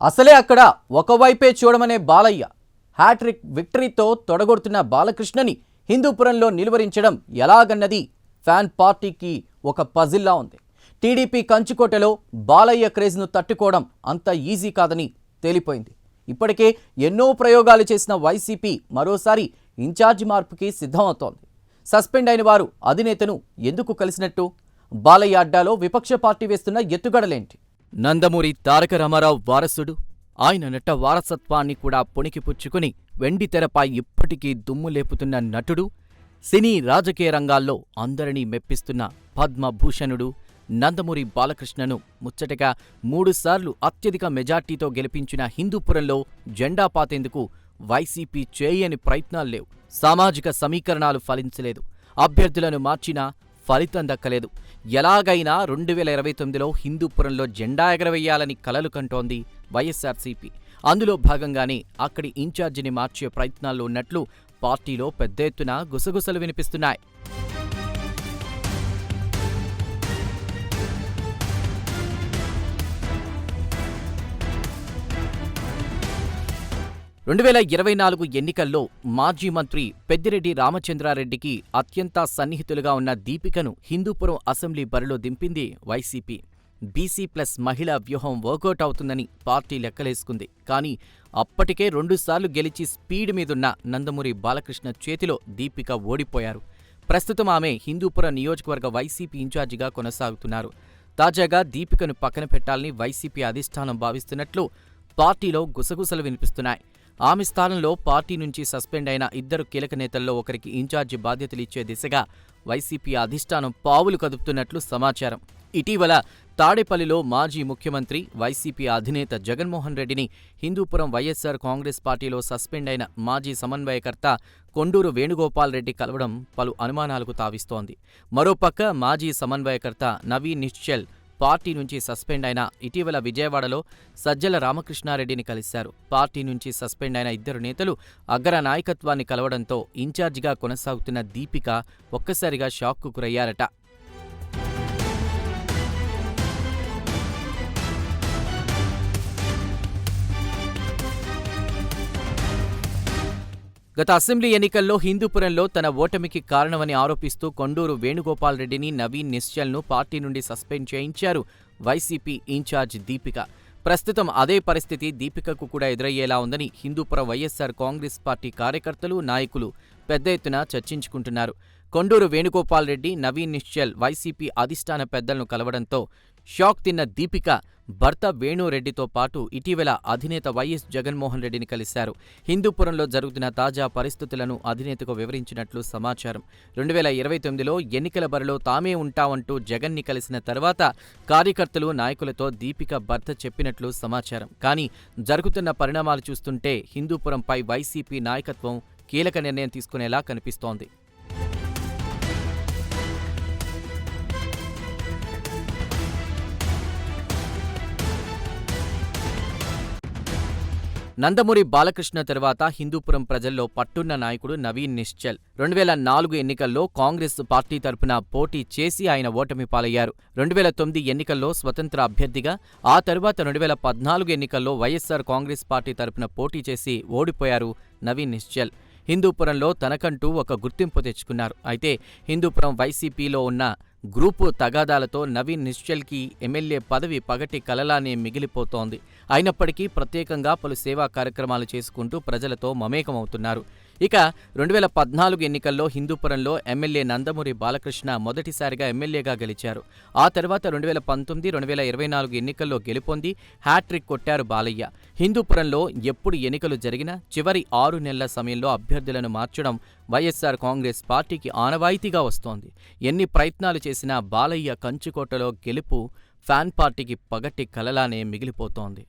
అసలే అక్కడ ఒకవైపే చూడమనే Balayya hat trick విక్టరీతో తొడగొడుతున్న బాలకృష్ణని హిందూపురంలో నిలువరించడం ఎలాగన్నది fan పార్టీకి ఒక పజిల్లా ఉంది. టీడీపీ కంచుకోటలో బాలయ్య క్రేజ్ను తట్టుకోవడం అంత ఈజీ కాదని తేలిపోయింది. ఇప్పటికే ఎన్నో ప్రయోగాలు చేసిన వైసీపీ మరోసారి ఇన్ఛార్జి మార్పుకి సిద్ధమవుతోంది. సస్పెండ్ అయిన వారు అధినేతను ఎందుకు కలిసినట్టు? బాలయ్య అడ్డాలో విపక్ష పార్టీ వేస్తున్న ఎత్తుగడలేంటి? నందమూరి తారక రామారావు వారసుడు, ఆయన నట వారసత్వాన్ని కూడా పొణికిపుచ్చుకుని వెండితెరపై ఇప్పటికీ దుమ్ము లేపుతున్న నటుడు, సినీ రాజకీయ రంగాల్లో అందరినీ మెప్పిస్తున్న పద్మభూషణుడు నందమూరి బాలకృష్ణను ముచ్చటగా 3 సార్లు అత్యధిక మెజార్టీతో గెలిపించిన హిందూపురంలో జెండా పాతేందుకు వైసీపీ చేయని ప్రయత్నాల్లేవు. సామాజిక సమీకరణాలు ఫలించలేదు. అభ్యర్థులను మార్చినా ఫలితం దక్కలేదు. ఎలాగైనా 2029లో హిందూపురంలో జెండా ఎగరవేయాలని కలలు కంటోంది వైఎస్ఆర్సీపీ. అందులో భాగంగానే అక్కడి ఇన్ఛార్జిని మార్చే ప్రయత్నాల్లో ఉన్నట్లు పార్టీలో పెద్ద ఎత్తున గుసగుసలు వినిపిస్తున్నాయి. రెండు 2024 ఎన్నికల్లో మాజీ మంత్రి పెద్దిరెడ్డి రామచంద్రారెడ్డికి అత్యంత సన్నిహితులుగా ఉన్న దీపికను హిందూపురం అసెంబ్లీ బరిలో దింపింది వైసీపీ. బీసీ ప్లస్ మహిళా వ్యూహం వర్కౌట్ అవుతుందని పార్టీ లెక్కలేసుకుంది. కానీ అప్పటికే 2 సార్లు గెలిచి స్పీడ్ మీదున్న నందమూరి బాలకృష్ణ చేతిలో దీపిక ఓడిపోయారు. ప్రస్తుతం ఆమె హిందూపురం నియోజకవర్గ వైసీపీ ఇన్ఛార్జిగా కొనసాగుతున్నారు. తాజాగా దీపికను పక్కన పెట్టాలని వైసీపీ అధిష్టానం భావిస్తున్నట్లు పార్టీలో గుసగుసలు వినిపిస్తున్నాయి. ఆమె స్థానంలో పార్టీ నుంచి సస్పెండ్ అయిన 2 కీలక నేతల్లో ఒకరికి ఇన్ఛార్జి బాధ్యతలిచ్చే దిశగా వైసీపీ అధిష్టానం పావులు కదుపుతున్నట్లు సమాచారం. ఇటీవల తాడేపల్లిలో మాజీ ముఖ్యమంత్రి, వైసీపీ అధినేత జగన్మోహన్ రెడ్డిని హిందూపురం వైఎస్ఆర్ కాంగ్రెస్ పార్టీలో సస్పెండ్ అయిన మాజీ సమన్వయకర్త కొండూరు వేణుగోపాల్ రెడ్డి కలవడం పలు అనుమానాలకు తావిస్తోంది. మరోపక్క మాజీ సమన్వయకర్త నవీన్ నిశ్చల్ పార్టీ నుంచి సస్పెండ్ అయిన ఇటీవల విజయవాడలో సజ్జల రామకృష్ణారెడ్డిని కలిశారు. పార్టీ నుంచి సస్పెండ్ అయిన 2 నేతలు అగ్ర నాయకత్వాన్ని కలవడంతో ఇన్ఛార్జిగా కొనసాగుతున్న దీపిక ఒక్కసారిగా షాక్కు గురయ్యారట. గత అసెంబ్లీ ఎన్నికల్లో హిందూపురంలో తన ఓటమికి కారణమని ఆరోపిస్తూ కొండూరు వేణుగోపాల్ రెడ్డిని, నవీన్ నిశ్చల్ను పార్టీ నుండి సస్పెండ్ చేయించారు వైసీపీ ఇన్ఛార్జ్ దీపిక. ప్రస్తుతం అదే పరిస్థితి దీపికకు కూడా ఎదురయ్యేలా ఉందని హిందూపురం వైఎస్ఆర్ కాంగ్రెస్ పార్టీ కార్యకర్తలు, నాయకులు పెద్ద ఎత్తున చర్చించుకుంటున్నారు. కొండూరు వేణుగోపాల్ రెడ్డి, నవీన్ నిశ్చల్ వైసీపీ అధిష్టాన పెద్దలను కలవడంతో షాక్ తిన్న దీపిక భర్త వేణురెడ్డితో పాటు ఇటీవల అధినేత వైఎస్ జగన్మోహన్ రెడ్డిని కలిశారు. హిందూపురంలో జరుగుతున్న తాజా పరిస్థితులను అధినేతకు వివరించినట్లు సమాచారం. 2029లో ఎన్నికల బరిలో తామే ఉంటామంటూ జగన్ని కలిసిన తర్వాత కార్యకర్తలు, నాయకులతో దీపిక భర్త చెప్పినట్లు సమాచారం. కానీ జరుగుతున్న పరిణామాలు చూస్తుంటే హిందూపురంపై వైసీపీ నాయకత్వం కీలక నిర్ణయం తీసుకునేలా కనిపిస్తోంది. నందమూరి బాలకృష్ణ తర్వాత హిందూపురం ప్రజల్లో పట్టున్న నాయకుడు నవీన్ నిశ్చల్. 2004 ఎన్నికల్లో కాంగ్రెస్ పార్టీ తరపున పోటీ చేసి ఆయన ఓటమి పాలయ్యారు. 2009 ఎన్నికల్లో స్వతంత్ర అభ్యర్థిగా, ఆ తరువాత 2014 ఎన్నికల్లో వైఎస్ఆర్ కాంగ్రెస్ పార్టీ తరపున పోటీ చేసి ఓడిపోయారు నవీన్ నిశ్చల్. హిందూపురంలో తనకంటూ ఒక గుర్తింపు తెచ్చుకున్నారు. అయితే హిందూపురం వైసీపీలో ఉన్న గ్రూపు తగాదాలతో నవీన్ నిశ్చల్కి ఎమ్మెల్యే పదవి పగటి కలలానే మిగిలిపోతోంది. అయినప్పటికీ ప్రత్యేకంగా పలు సేవా కార్యక్రమాలు చేసుకుంటూ ప్రజలతో మమేకమవుతున్నారు. ఇక 2014 ఎన్నికల్లో హిందూపురంలో ఎమ్మెల్యే నందమూరి బాలకృష్ణ మొదటిసారిగా ఎమ్మెల్యేగా గెలిచారు. ఆ తర్వాత 2019, 2024 ఎన్నికల్లో గెలుపొంది హ్యాట్రిక్ కొట్టారు బాలయ్య. హిందూపురంలో ఎప్పుడు ఎన్నికలు జరిగినా చివరి 6 నెలల సమయంలో అభ్యర్థులను మార్చడం వైఎస్ఆర్ కాంగ్రెస్ పార్టీకి ఆనవాయితీగా వస్తోంది. ఎన్ని ప్రయత్నాలు చేసినా బాలయ్య కంచుకోటలో గెలుపు ఫ్యాన్ పార్టీకి పగటి కలలానే మిగిలిపోతోంది.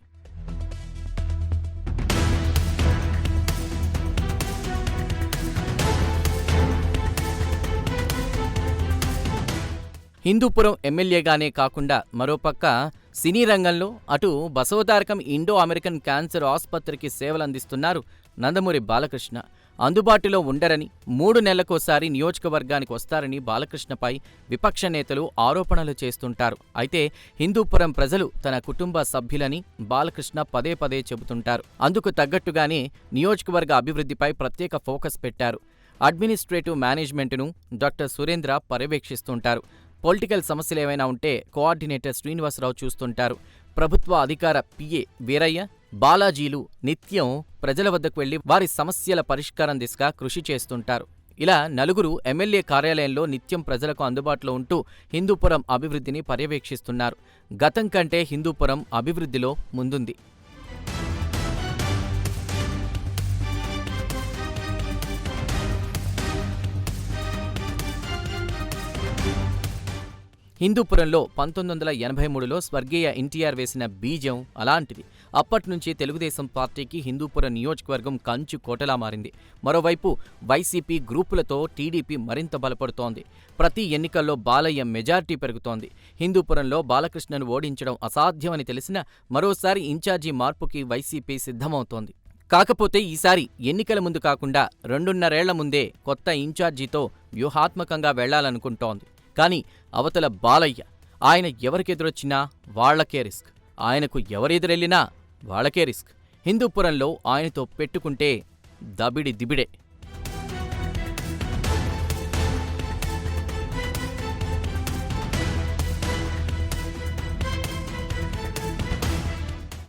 హిందూపురం ఎమ్మెల్యేగానే కాకుండా మరోపక్క సినీ రంగంలో అటు బసవతారకం ఇండో అమెరికన్ క్యాన్సర్ ఆసుపత్రికి సేవలందిస్తున్నారు నందమూరి బాలకృష్ణ. అందుబాటులో ఉండరని, 3 నెలలకోసారి నియోజకవర్గానికి వస్తారని బాలకృష్ణపై విపక్ష నేతలు ఆరోపణలు చేస్తుంటారు. అయితే హిందూపురం ప్రజలు తన కుటుంబ సభ్యులని బాలకృష్ణ పదే పదే చెబుతుంటారు. అందుకు తగ్గట్టుగానే నియోజకవర్గ అభివృద్ధిపై ప్రత్యేక ఫోకస్ పెట్టారు. అడ్మినిస్ట్రేటివ్ మేనేజ్మెంటును డాక్టర్ సురేంద్ర పర్యవేక్షిస్తుంటారు. పొలిటికల్ సమస్యలేమైనా ఉంటే కోఆర్డినేటర్ శ్రీనివాసరావు చూస్తుంటారు. ప్రభుత్వ అధికార పిఏ వీరయ్య, బాలాజీలు నిత్యం ప్రజల వద్దకు వెళ్లి వారి సమస్యల పరిష్కారం దిశగా కృషి చేస్తుంటారు. ఇలా నలుగురు ఎమ్మెల్యే కార్యాలయంలో నిత్యం ప్రజలకు అందుబాటులో ఉంటూ హిందూపురం అభివృద్ధిని పర్యవేక్షిస్తున్నారు. గతం కంటే హిందూపురం అభివృద్ధిలో ముందుంది. హిందూపురంలో 1983లో స్వర్గీయ ఎన్టీఆర్ వేసిన బీజం అలాంటిది. అప్పట్నుంచి తెలుగుదేశం పార్టీకి హిందూపురం నియోజకవర్గం కంచు కోటలా మారింది. మరోవైపు వైసీపీ గ్రూపులతో టీడీపీ మరింత బలపడుతోంది. ప్రతి ఎన్నికల్లో బాలయ్య మెజార్టీ పెరుగుతోంది. హిందూపురంలో బాలకృష్ణను ఓడించడం అసాధ్యమని తెలిసినా మరోసారి ఇన్ఛార్జి మార్పుకి వైసీపీ సిద్ధమవుతోంది. కాకపోతే ఈసారి ఎన్నికల ముందు కాకుండా 2.5 ఏళ్ల ముందే కొత్త ఇన్ఛార్జితో వ్యూహాత్మకంగా వెళ్లాలనుకుంటోంది. కానీ అవతల బాలయ్య, ఆయన ఎవరికెదురొచ్చినా వాళ్లకే రిస్క్, ఆయనకు ఎవరెదురెళ్లినా వాళ్లకే రిస్క్. హిందూపురంలో ఆయనతో పెట్టుకుంటే దబిడి దిబిడే.